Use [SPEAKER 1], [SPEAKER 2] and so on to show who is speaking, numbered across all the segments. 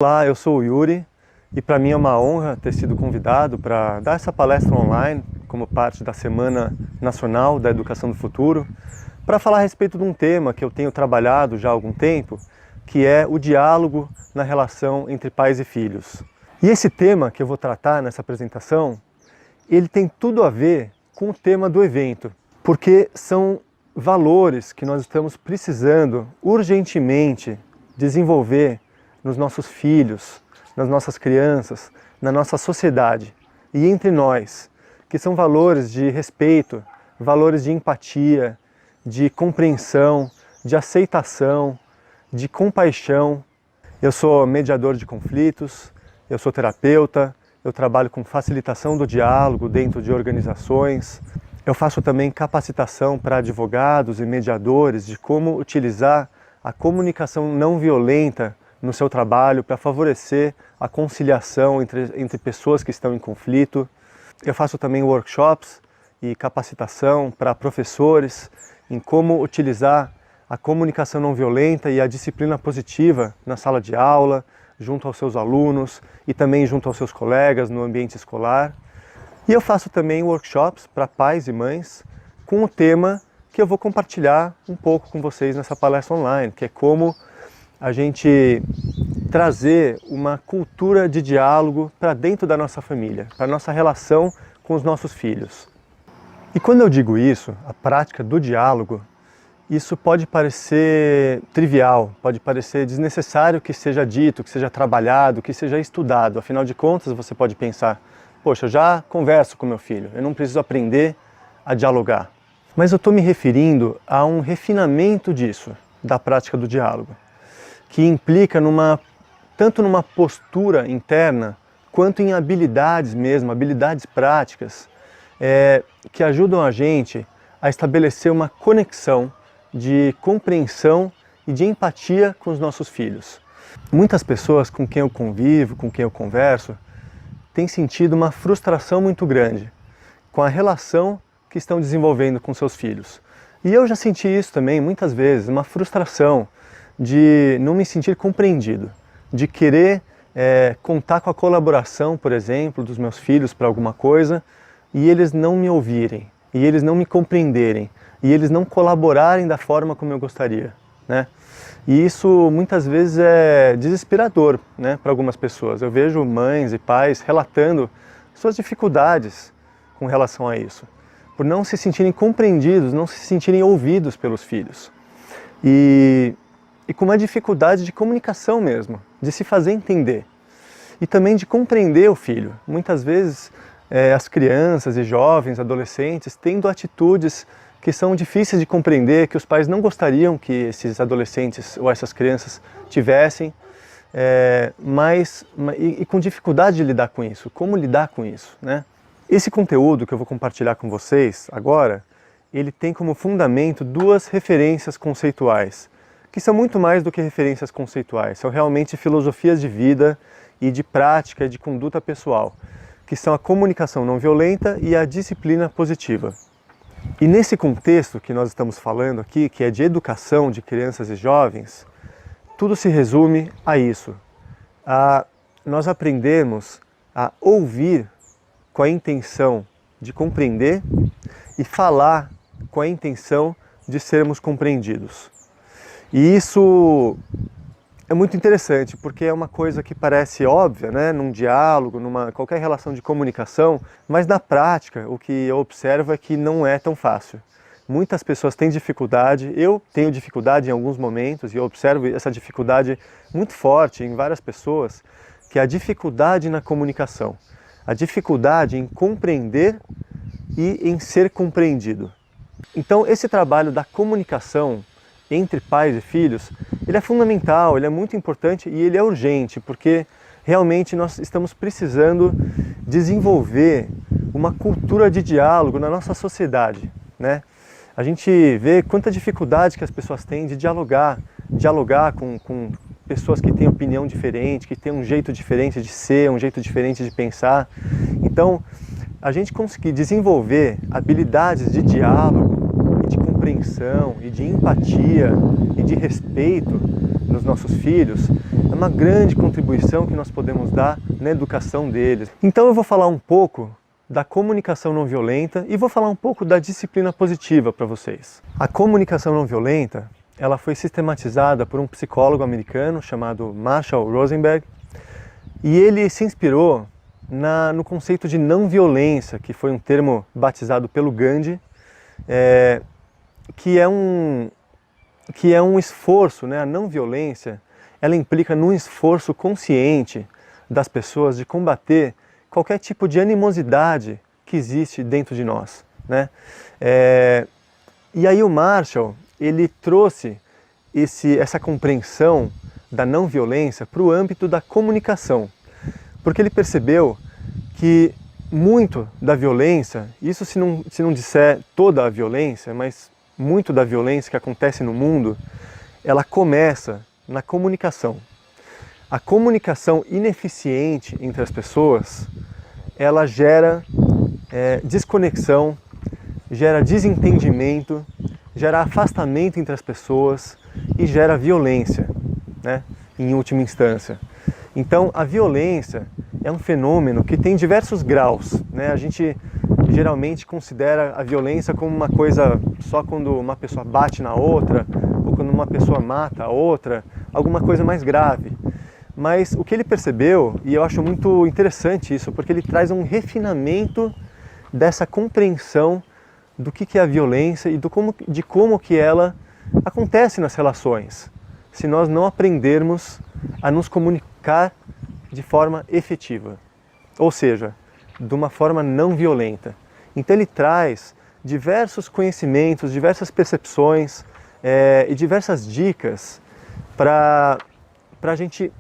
[SPEAKER 1] Olá, eu sou o Yuri e para mim é uma honra ter sido convidado para dar essa palestra online como parte da Semana Nacional da Educação do Futuro, para falar a respeito de um tema que eu tenho trabalhado já há algum tempo, que é o diálogo na relação entre pais e filhos. E esse tema que eu vou tratar nessa apresentação, ele tem tudo a ver com o tema do evento, porque são valores que nós estamos precisando urgentemente desenvolver nos nossos filhos, nas nossas crianças, na nossa sociedade e entre nós, que são valores de respeito, valores de empatia, de compreensão, de aceitação, de compaixão. Eu sou mediador de conflitos, eu sou terapeuta, eu trabalho com facilitação do diálogo dentro de organizações. Eu faço também capacitação para advogados e mediadores de como utilizar a comunicação não violenta no seu trabalho para favorecer a conciliação entre pessoas que estão em conflito. Eu faço também workshops e capacitação para professores em como utilizar a comunicação não violenta e a disciplina positiva na sala de aula, junto aos seus alunos e também junto aos seus colegas no ambiente escolar. E eu faço também workshops para pais e mães com o tema que eu vou compartilhar um pouco com vocês nessa palestra online, que é como a gente trazer uma cultura de diálogo para dentro da nossa família, para a nossa relação com os nossos filhos. E quando eu digo isso, a prática do diálogo, isso pode parecer trivial, pode parecer desnecessário que seja dito, que seja trabalhado, que seja estudado. Afinal de contas, você pode pensar, poxa, eu já converso com meu filho, eu não preciso aprender a dialogar. Mas eu estou me referindo a um refinamento disso, da prática do diálogo, que implica tanto numa postura interna, quanto em habilidades mesmo, habilidades práticas, que ajudam a gente a estabelecer uma conexão de compreensão e de empatia com os nossos filhos. Muitas pessoas com quem eu convivo, com quem eu converso, têm sentido uma frustração muito grande com a relação que estão desenvolvendo com seus filhos. E eu já senti isso também muitas vezes, uma frustração de não me sentir compreendido, de querer contar com a colaboração, por exemplo, dos meus filhos para alguma coisa e eles não me ouvirem, e eles não me compreenderem, e eles não colaborarem da forma como eu gostaria, né? E isso muitas vezes é desesperador, né, para algumas pessoas. Eu vejo mães e pais relatando suas dificuldades com relação a isso, por não se sentirem compreendidos, não se sentirem ouvidos pelos filhos. E com uma dificuldade de comunicação mesmo, de se fazer entender. E também de compreender o filho. Muitas vezes as crianças e jovens, adolescentes, tendo atitudes que são difíceis de compreender, que os pais não gostariam que esses adolescentes ou essas crianças tivessem, e com dificuldade de lidar com isso. Como lidar com isso, né? Esse conteúdo que eu vou compartilhar com vocês agora, ele tem como fundamento duas referências conceituais, que são muito mais do que referências conceituais, são realmente filosofias de vida e de prática e de conduta pessoal, que são a comunicação não violenta e a disciplina positiva. E nesse contexto que nós estamos falando aqui, que é de educação de crianças e jovens, tudo se resume a isso, a nós aprendermos a ouvir com a intenção de compreender e falar com a intenção de sermos compreendidos. E isso é muito interessante, porque é uma coisa que parece óbvia, né, num diálogo, qualquer relação de comunicação, mas na prática o que eu observo é que não é tão fácil. Muitas pessoas têm dificuldade, eu tenho dificuldade em alguns momentos, e eu observo essa dificuldade muito forte em várias pessoas, que é a dificuldade na comunicação, a dificuldade em compreender e em ser compreendido. Então esse trabalho da comunicação entre pais e filhos, ele é fundamental, ele é muito importante e ele é urgente, porque realmente nós estamos precisando desenvolver uma cultura de diálogo na nossa sociedade, né? A gente vê quanta dificuldade que as pessoas têm de dialogar com pessoas que têm opinião diferente, que têm um jeito diferente de ser, um jeito diferente de pensar. Então, a gente conseguir desenvolver habilidades de diálogo, de compreensão e de empatia e de respeito nos nossos filhos é uma grande contribuição que nós podemos dar na educação deles. Então eu vou falar um pouco da comunicação não violenta e vou falar um pouco da disciplina positiva para vocês. A comunicação não violenta, ela foi sistematizada por um psicólogo americano chamado Marshall Rosenberg, e ele se inspirou no conceito de não violência, que foi um termo batizado pelo Gandhi, que é um esforço, né? A não violência, ela implica num esforço consciente das pessoas de combater qualquer tipo de animosidade que existe dentro de nós, né? E aí o Marshall, ele trouxe essa compreensão da não violência para o âmbito da comunicação, porque ele percebeu que muito da violência, isso se não disser toda a violência, mas muito da violência que acontece no mundo, ela começa na comunicação. A comunicação ineficiente entre as pessoas, ela gera desconexão, gera desentendimento, gera afastamento entre as pessoas e gera violência, né, em última instância. Então, a violência é um fenômeno que tem diversos graus, né? A gente geralmente considera a violência como uma coisa só quando uma pessoa bate na outra, ou quando uma pessoa mata a outra, alguma coisa mais grave. Mas o que ele percebeu, e eu acho muito interessante isso, porque ele traz um refinamento dessa compreensão do que é a violência e de como que ela acontece nas relações, se nós não aprendermos a nos comunicar de forma efetiva, ou seja, de uma forma não violenta. Então ele traz diversos conhecimentos, diversas percepções e diversas dicas para a gente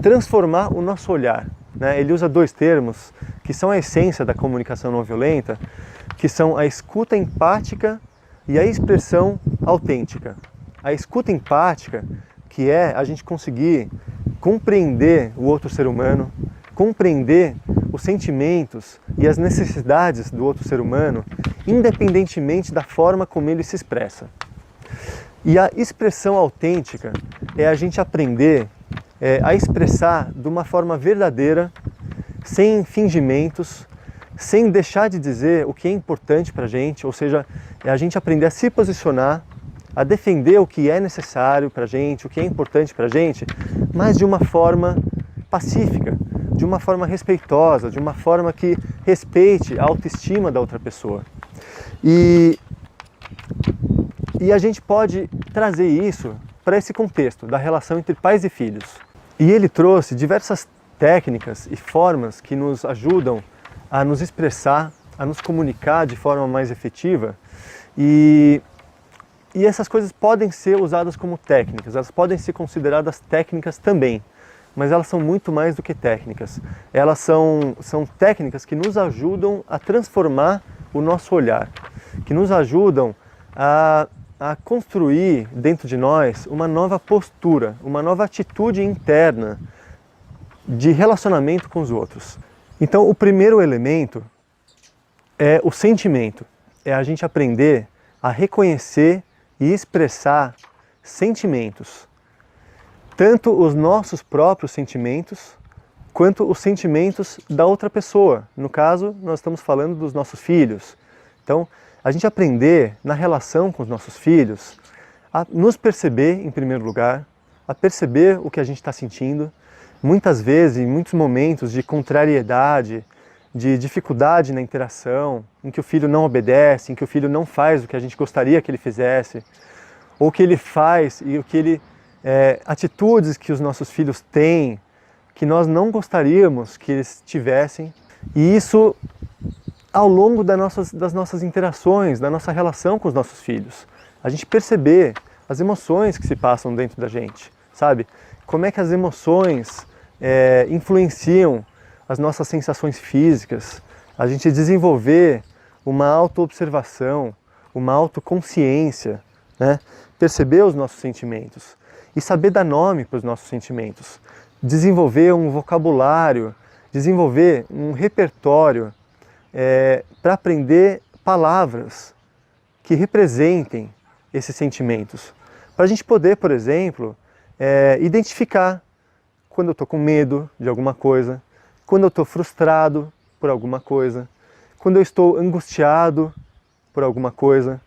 [SPEAKER 1] transformar o nosso olhar, né? Ele usa dois termos que são a essência da comunicação não violenta, que são a escuta empática e a expressão autêntica. A escuta empática, que é a gente conseguir compreender o outro ser humano, compreender os sentimentos e as necessidades do outro ser humano, independentemente da forma como ele se expressa. E a expressão autêntica é a gente aprender a expressar de uma forma verdadeira, sem fingimentos, sem deixar de dizer o que é importante para a gente, ou seja, é a gente aprender a se posicionar, a defender o que é necessário para a gente, o que é importante para a gente, mas de uma forma pacífica, de uma forma respeitosa, de uma forma que respeite a autoestima da outra pessoa. E a gente pode trazer isso para esse contexto da relação entre pais e filhos. E ele trouxe diversas técnicas e formas que nos ajudam a nos expressar, a nos comunicar de forma mais efetiva. E essas coisas podem ser usadas como técnicas, elas podem ser consideradas técnicas também, mas elas são muito mais do que técnicas. Elas são técnicas que nos ajudam a transformar o nosso olhar, que nos ajudam a construir dentro de nós uma nova postura, uma nova atitude interna de relacionamento com os outros. Então, o primeiro elemento é o sentimento, é a gente aprender a reconhecer e expressar sentimentos, tanto os nossos próprios sentimentos, quanto os sentimentos da outra pessoa. No caso, nós estamos falando dos nossos filhos. Então, a gente aprender na relação com os nossos filhos a nos perceber em primeiro lugar, a perceber o que a gente está sentindo. Muitas vezes, em muitos momentos de contrariedade, de dificuldade na interação, em que o filho não obedece, em que o filho não faz o que a gente gostaria que ele fizesse, ou que ele faz e o que ele atitudes que os nossos filhos têm, que nós não gostaríamos que eles tivessem. E isso ao longo das nossas interações, da nossa relação com os nossos filhos. A gente perceber as emoções que se passam dentro da gente, sabe? Como é que as emoções influenciam as nossas sensações físicas, a gente desenvolver uma autoobservação, uma autoconsciência, né? Perceber os nossos sentimentos e saber dar nome para os nossos sentimentos, desenvolver um vocabulário, desenvolver um repertório para aprender palavras que representem esses sentimentos. Para a gente poder, por exemplo, identificar quando eu estou com medo de alguma coisa, quando eu estou frustrado por alguma coisa, quando eu estou angustiado por alguma coisa,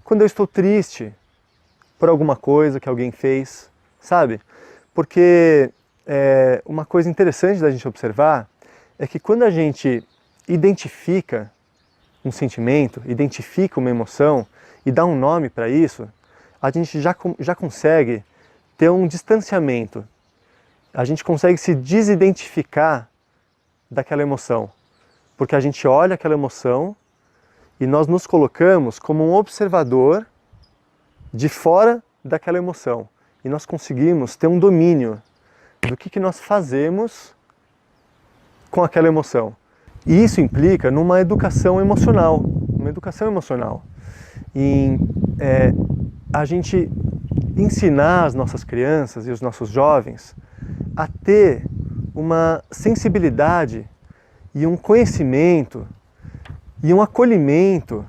[SPEAKER 1] quando eu estou triste por alguma coisa que alguém fez, sabe? Porque uma coisa interessante da gente observar é que quando a gente identifica um sentimento, identifica uma emoção e dá um nome para isso, a gente já consegue ter um distanciamento. A gente consegue se desidentificar daquela emoção, porque a gente olha aquela emoção e nós nos colocamos como um observador de fora daquela emoção. E nós conseguimos ter um domínio do que nós fazemos com aquela emoção. E isso implica numa educação emocional, em a gente ensinar as nossas crianças e os nossos jovens a ter uma sensibilidade e um conhecimento e um acolhimento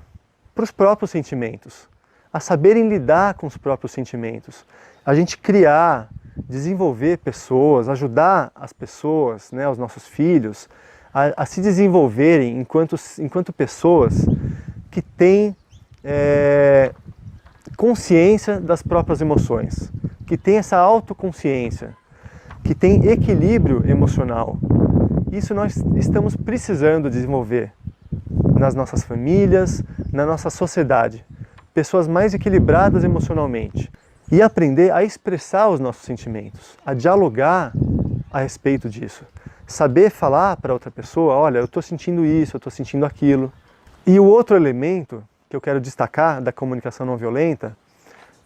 [SPEAKER 1] para os próprios sentimentos, a saberem lidar com os próprios sentimentos, a gente criar, desenvolver pessoas, ajudar as pessoas, né, os nossos filhos, a se desenvolverem enquanto pessoas que têm consciência das próprias emoções, que têm essa autoconsciência, que têm equilíbrio emocional. Isso nós estamos precisando desenvolver nas nossas famílias, na nossa sociedade. Pessoas mais equilibradas emocionalmente. E aprender a expressar os nossos sentimentos, a dialogar a respeito disso. Saber falar para outra pessoa, olha, eu estou sentindo isso, eu estou sentindo aquilo. E o outro elemento que eu quero destacar da comunicação não violenta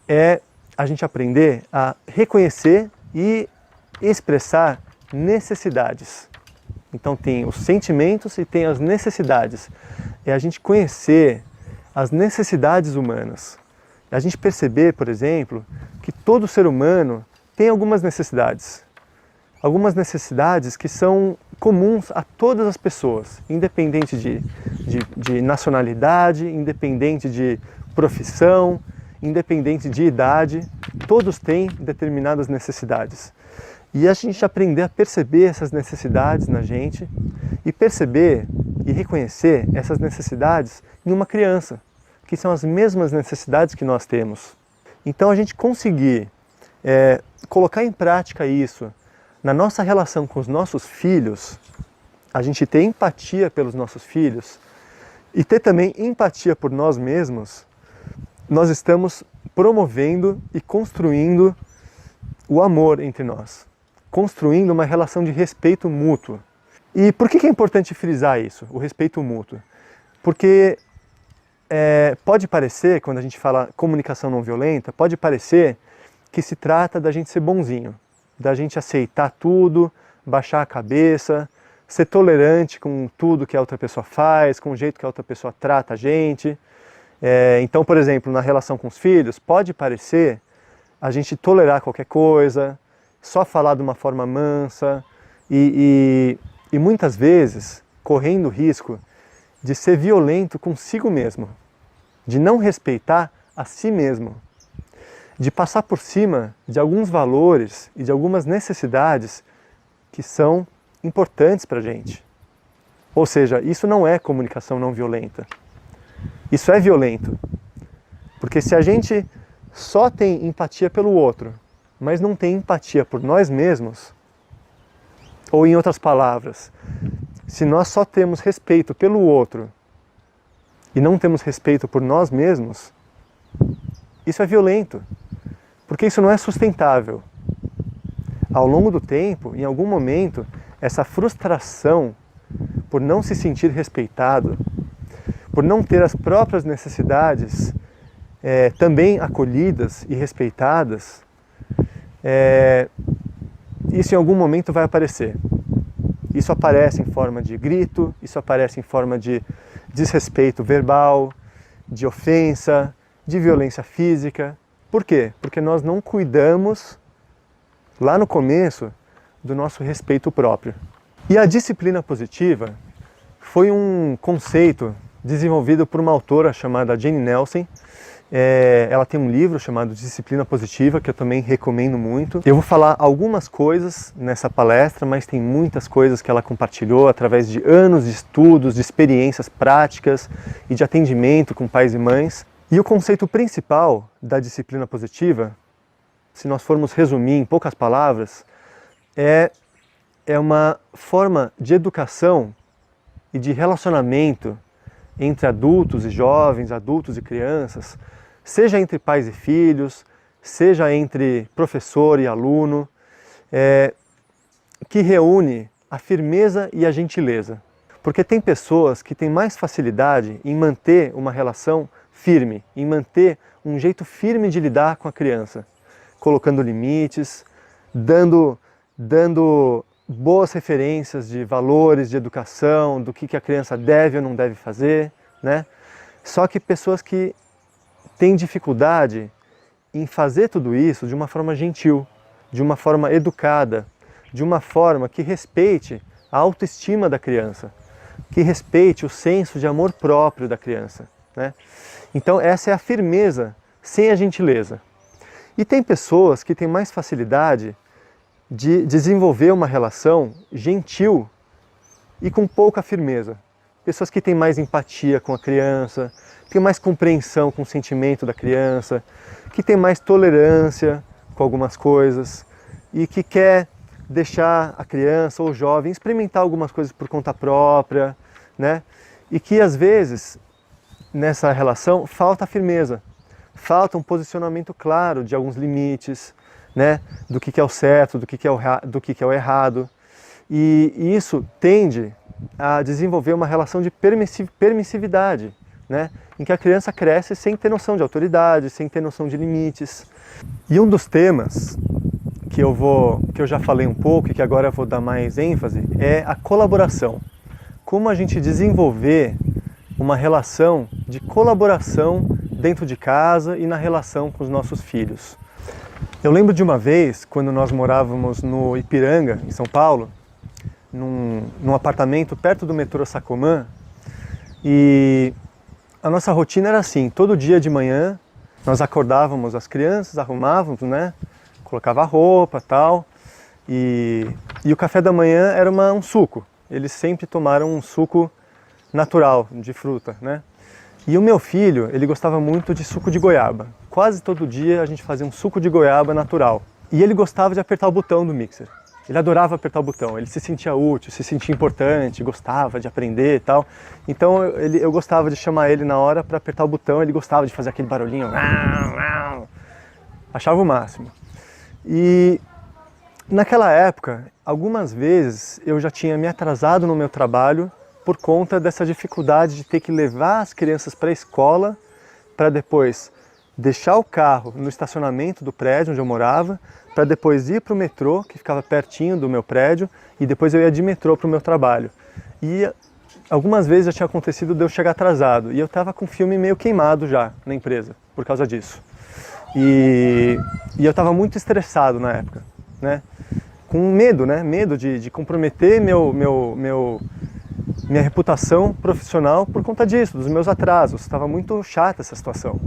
[SPEAKER 1] é a gente aprender a reconhecer e expressar necessidades. Então tem os sentimentos e tem as necessidades. É a gente conhecer as necessidades humanas. A gente perceber, por exemplo, que todo ser humano tem algumas necessidades. Algumas necessidades que são comuns a todas as pessoas, independente de nacionalidade, independente de profissão, independente de idade, todos têm determinadas necessidades. E a gente aprender a perceber essas necessidades na gente e perceber e reconhecer essas necessidades em uma criança, que são as mesmas necessidades que nós temos. Então a gente conseguir colocar em prática isso na nossa relação com os nossos filhos, a gente ter empatia pelos nossos filhos e ter também empatia por nós mesmos, nós estamos promovendo e construindo o amor entre nós, construindo uma relação de respeito mútuo. E por que é importante frisar isso, o respeito mútuo? Porque pode parecer, quando a gente fala comunicação não violenta, pode parecer que se trata da gente ser bonzinho, da gente aceitar tudo, baixar a cabeça, ser tolerante com tudo que a outra pessoa faz, com o jeito que a outra pessoa trata a gente. Então, por exemplo, na relação com os filhos, pode parecer a gente tolerar qualquer coisa, só falar de uma forma mansa e muitas vezes correndo o risco de ser violento consigo mesmo, de não respeitar a si mesmo, de passar por cima de alguns valores e de algumas necessidades que são importantes para a gente. Ou seja, isso não é comunicação não violenta. Isso é violento. Porque se a gente só tem empatia pelo outro, mas não tem empatia por nós mesmos, ou em outras palavras, se nós só temos respeito pelo outro e não temos respeito por nós mesmos, isso é violento, porque isso não é sustentável. Ao longo do tempo, em algum momento, essa frustração por não se sentir respeitado, por não ter as próprias necessidades também acolhidas e respeitadas, isso em algum momento vai aparecer. Isso aparece em forma de grito, isso aparece em forma de desrespeito verbal, de ofensa, de violência física. Por quê? Porque nós não cuidamos, lá no começo, do nosso respeito próprio. E a disciplina positiva foi um conceito desenvolvido por uma autora chamada Jane Nelsen, Ela tem um livro chamado Disciplina Positiva, que eu também recomendo muito. Eu vou falar algumas coisas nessa palestra, mas tem muitas coisas que ela compartilhou através de anos de estudos, de experiências práticas e de atendimento com pais e mães. E o conceito principal da disciplina positiva, se nós formos resumir em poucas palavras, é uma forma de educação e de relacionamento entre adultos e jovens, adultos e crianças, seja entre pais e filhos, seja entre professor e aluno, que reúne a firmeza e a gentileza. Porque tem pessoas que têm mais facilidade em manter uma relação firme, em manter um jeito firme de lidar com a criança, colocando limites, dando boas referências de valores, de educação, do que a criança deve ou não deve fazer, né? Só que pessoas que têm dificuldade em fazer tudo isso de uma forma gentil, de uma forma educada, de uma forma que respeite a autoestima da criança, que respeite o senso de amor próprio da criança, né? Então essa é a firmeza sem a gentileza. E tem pessoas que têm mais facilidade de desenvolver uma relação gentil e com pouca firmeza. Pessoas que têm mais empatia com a criança, têm mais compreensão com o sentimento da criança, que têm mais tolerância com algumas coisas e que quer deixar a criança ou o jovem experimentar algumas coisas por conta própria, né? E que às vezes nessa relação falta firmeza, falta um posicionamento claro de alguns limites, né? Do que é o certo, do que é o errado. E isso tende a desenvolver uma relação de permissividade, né? Em que a criança cresce sem ter noção de autoridade, sem ter noção de limites. E um dos temas que eu já falei um pouco e que agora eu vou dar mais ênfase é a colaboração. Como a gente desenvolver uma relação de colaboração dentro de casa e na relação com os nossos filhos. Eu lembro de uma vez, quando nós morávamos no Ipiranga, em São Paulo, num apartamento perto do metrô Sacomã, e a nossa rotina era assim: todo dia de manhã nós acordávamos as crianças, arrumávamos, né? Colocava a roupa, tal, e o café da manhã era um suco. Eles sempre tomaram um suco natural, de fruta, né? E o meu filho, ele gostava muito de suco de goiaba. Quase todo dia a gente fazia um suco de goiaba natural. E ele gostava de apertar o botão do mixer. Ele adorava apertar o botão, ele se sentia útil, se sentia importante, gostava de aprender e tal. Então eu gostava de chamar ele na hora para apertar o botão, ele gostava de fazer aquele barulhinho. Achava o máximo. E naquela época, algumas vezes eu já tinha me atrasado no meu trabalho por conta dessa dificuldade de ter que levar as crianças para a escola, para depois deixar o carro no estacionamento do prédio onde eu morava, para depois ir para o metrô, que ficava pertinho do meu prédio, e depois eu ia de metrô para o meu trabalho. E algumas vezes já tinha acontecido de eu chegar atrasado, e eu estava com o filme meio queimado já na empresa, por causa disso. E eu estava muito estressado na época, né? Com medo, né? Medo de comprometer minha reputação profissional por conta disso, dos meus atrasos. Estava muito chata essa situação.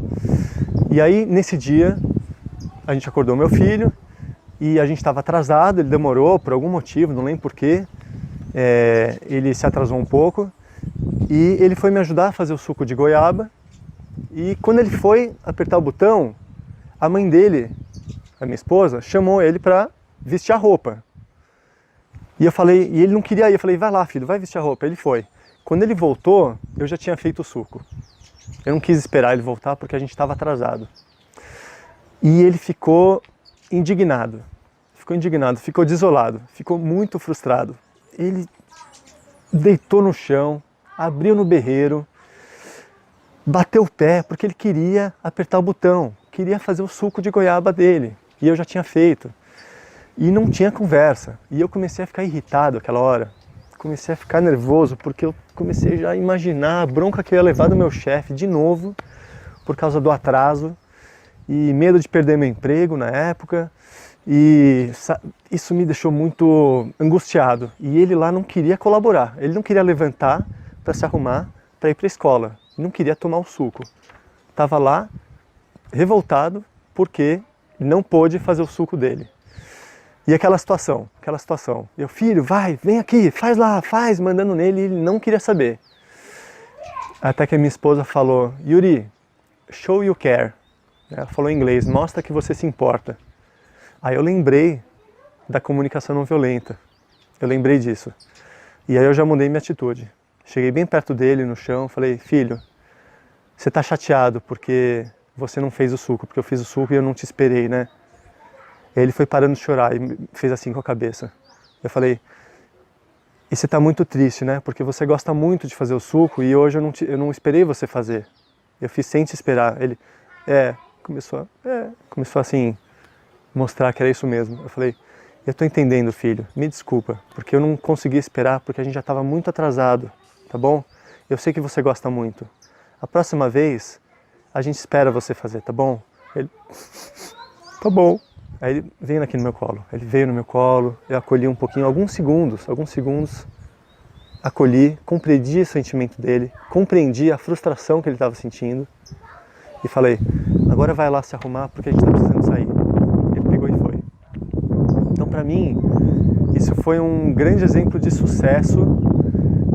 [SPEAKER 1] E aí, nesse dia, a gente acordou meu filho e a gente estava atrasado, ele demorou por algum motivo, não lembro porquê. Ele se atrasou um pouco e ele foi me ajudar a fazer o suco de goiaba. E quando ele foi apertar o botão, a mãe dele, a minha esposa, chamou ele para vestir a roupa. E ele não queria ir, eu falei, vai lá filho, vai vestir a roupa. Ele foi. Quando ele voltou, eu já tinha feito o suco. Eu não quis esperar ele voltar porque a gente estava atrasado. E ele ficou indignado, ficou desolado, ficou muito frustrado. Ele deitou no chão, abriu no berreiro, bateu o pé porque ele queria apertar o botão, queria fazer o suco de goiaba dele. E eu já tinha feito. E não tinha conversa. E eu comecei a ficar irritado aquela hora. Comecei a ficar nervoso porque eu comecei já a imaginar a bronca que eu ia levar do meu chefe de novo por causa do atraso e medo de perder meu emprego na época. E isso me deixou muito angustiado. E ele lá não queria colaborar. Ele não queria levantar para se arrumar para ir para a escola. Não queria tomar o suco. Estava lá revoltado porque não pôde fazer o suco dele. E aquela situação. Eu, filho, vai, vem aqui, faz lá, faz, mandando nele, e ele não queria saber. Até que a minha esposa falou, Yuri, show you care. Ela falou em inglês, mostra que você se importa. Aí eu lembrei da comunicação não violenta. Eu lembrei disso. E aí eu já mudei minha atitude. Cheguei bem perto dele, no chão, falei, filho, você está chateado porque você não fez o suco, porque eu fiz o suco e eu não te esperei, né? Ele foi parando de chorar e fez assim com a cabeça. Eu falei, e você está muito triste, né? Porque você gosta muito de fazer o suco e hoje eu não esperei você fazer. Eu fiz sem te esperar. Ele, começou assim, mostrar que era isso mesmo. Eu falei, eu estou entendendo, filho, me desculpa, porque eu não consegui esperar, porque a gente já estava muito atrasado, tá bom? Eu sei que você gosta muito. A próxima vez, a gente espera você fazer, tá bom? Ele, tá bom. Aí ele veio aqui no meu colo. Ele veio no meu colo, eu acolhi um pouquinho, alguns segundos, acolhi, compreendi o sentimento dele, compreendi a frustração que ele estava sentindo e falei, agora vai lá se arrumar porque a gente está precisando sair. Ele pegou e foi. Então, para mim, isso foi um grande exemplo de sucesso,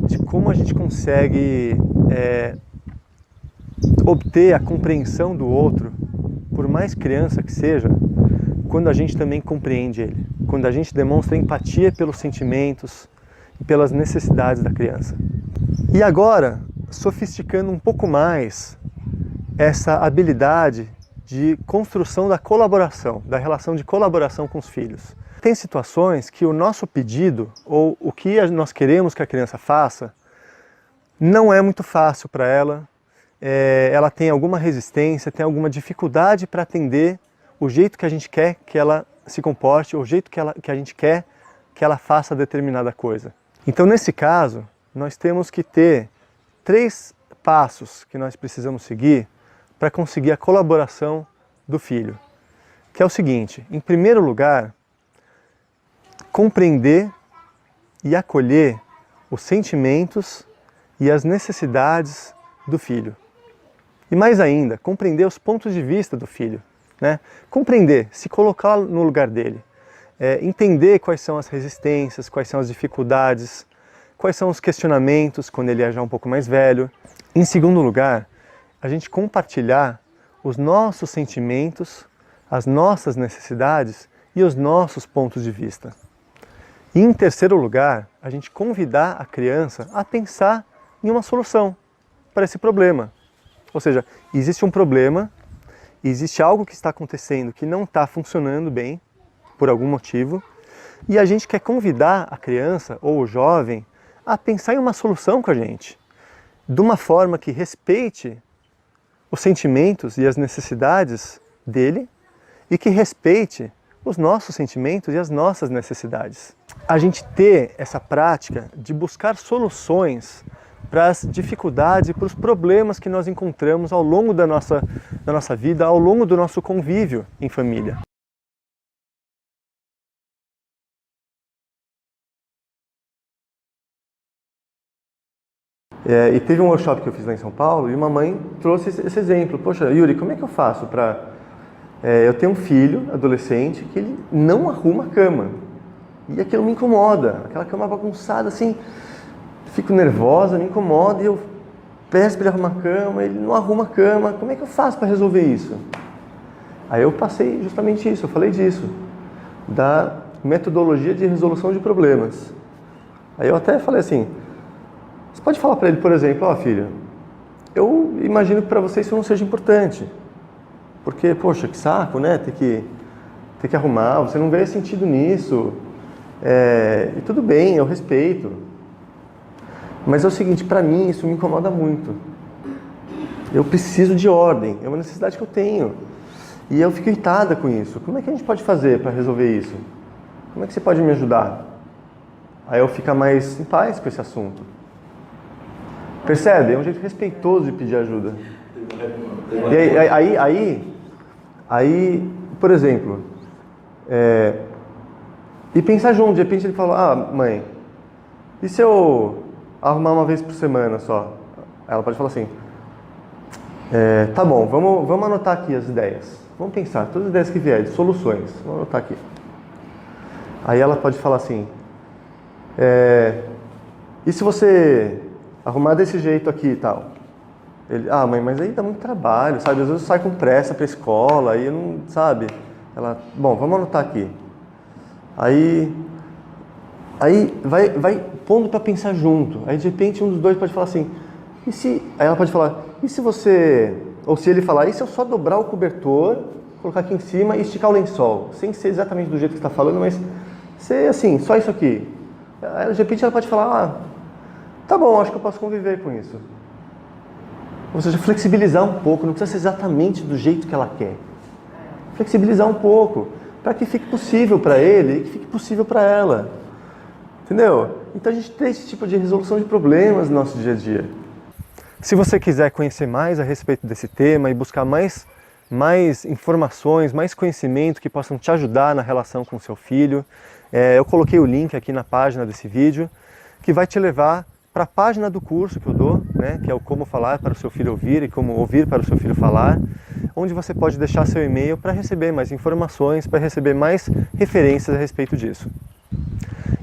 [SPEAKER 1] de como a gente consegue obter a compreensão do outro, por mais criança que seja, quando a gente também compreende ele, quando a gente demonstra empatia pelos sentimentos e pelas necessidades da criança. E agora, sofisticando um pouco mais essa habilidade de construção da colaboração, da relação de colaboração com os filhos. Tem situações que o nosso pedido, ou o que nós queremos que a criança faça, não é muito fácil para ela, ela tem alguma resistência, tem alguma dificuldade para atender o jeito que a gente quer que ela se comporte, o jeito que a gente quer que ela faça determinada coisa. Então, nesse caso, nós temos que ter 3 passos que nós precisamos seguir para conseguir a colaboração do filho. Que é o seguinte, em primeiro lugar, compreender e acolher os sentimentos e as necessidades do filho. E mais ainda, compreender os pontos de vista do filho. Né? Compreender, se colocar no lugar dele, entender quais são as resistências, quais são as dificuldades, quais são os questionamentos quando ele é já um pouco mais velho. Em segundo lugar, a gente compartilhar os nossos sentimentos, as nossas necessidades e os nossos pontos de vista. E em terceiro lugar, a gente convidar a criança a pensar em uma solução para esse problema. Ou seja, existe um problema, existe algo que está acontecendo que não está funcionando bem, por algum motivo, e a gente quer convidar a criança ou o jovem a pensar em uma solução com a gente, de uma forma que respeite os sentimentos e as necessidades dele e que respeite os nossos sentimentos e as nossas necessidades. A gente ter essa prática de buscar soluções para as dificuldades e para os problemas que nós encontramos ao longo da nossa vida, ao longo do nosso convívio em família. E teve um workshop que eu fiz lá em São Paulo e uma mãe trouxe esse exemplo. Poxa, Yuri, como é que eu faço para... eu tenho um filho, adolescente, que ele não arruma a cama. E aquilo me incomoda, aquela cama bagunçada assim... Fico nervosa, me incomoda e eu peço para ele arrumar a cama, ele não arruma a cama. Como é que eu faço para resolver isso? Aí eu passei justamente isso, eu falei disso, da metodologia de resolução de problemas. Aí eu até falei assim, você pode falar para ele, por exemplo, ó filho, eu imagino que para você isso não seja importante, porque, poxa, que saco, né, ter que arrumar, você não vê sentido nisso, e tudo bem, eu respeito. Mas é o seguinte, para mim isso me incomoda muito. Eu preciso de ordem, é uma necessidade que eu tenho. E eu fico irritada com isso. Como é que a gente pode fazer para resolver isso? Como é que você pode me ajudar? Aí eu fico mais em paz com esse assunto. Percebe? É um jeito respeitoso de pedir ajuda. E aí por exemplo, e pensar junto, de repente ele fala, mãe, e se eu arrumar uma vez por semana só? Ela pode falar assim, Tá bom, vamos anotar aqui as ideias. Vamos pensar, todas as ideias que vierem, soluções. Vamos anotar aqui. Aí ela pode falar assim, e se você arrumar desse jeito aqui e tal? Ele, mãe, mas aí dá muito trabalho, sabe? Às vezes eu saio com pressa pra escola, aí eu não, sabe? Ela, bom, vamos anotar aqui. Aí vai pondo pra pensar junto. Aí de repente um dos dois pode falar assim, aí ela pode falar, e se você, ou se ele falar, e se eu só dobrar o cobertor, colocar aqui em cima e esticar o lençol? Sem ser exatamente do jeito que você está falando, mas ser assim, só isso aqui. Aí de repente ela pode falar, tá bom, acho que eu posso conviver com isso. Ou seja, flexibilizar um pouco, não precisa ser exatamente do jeito que ela quer. Flexibilizar um pouco, para que fique possível para ele e que fique possível para ela. Entendeu? Então a gente tem esse tipo de resolução de problemas no nosso dia a dia. Se você quiser conhecer mais a respeito desse tema e buscar mais informações, mais conhecimento que possam te ajudar na relação com o seu filho, eu coloquei o link aqui na página desse vídeo, que vai te levar para a página do curso que eu dou, né, que é o Como Falar para o Seu Filho Ouvir e Como Ouvir para o Seu Filho Falar, onde você pode deixar seu e-mail para receber mais informações, para receber mais referências a respeito disso.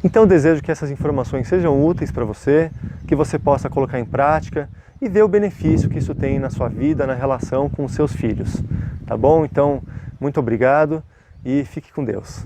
[SPEAKER 1] Então eu desejo que essas informações sejam úteis para você, que você possa colocar em prática e ver o benefício que isso tem na sua vida, na relação com os seus filhos. Tá bom? Então, muito obrigado e fique com Deus.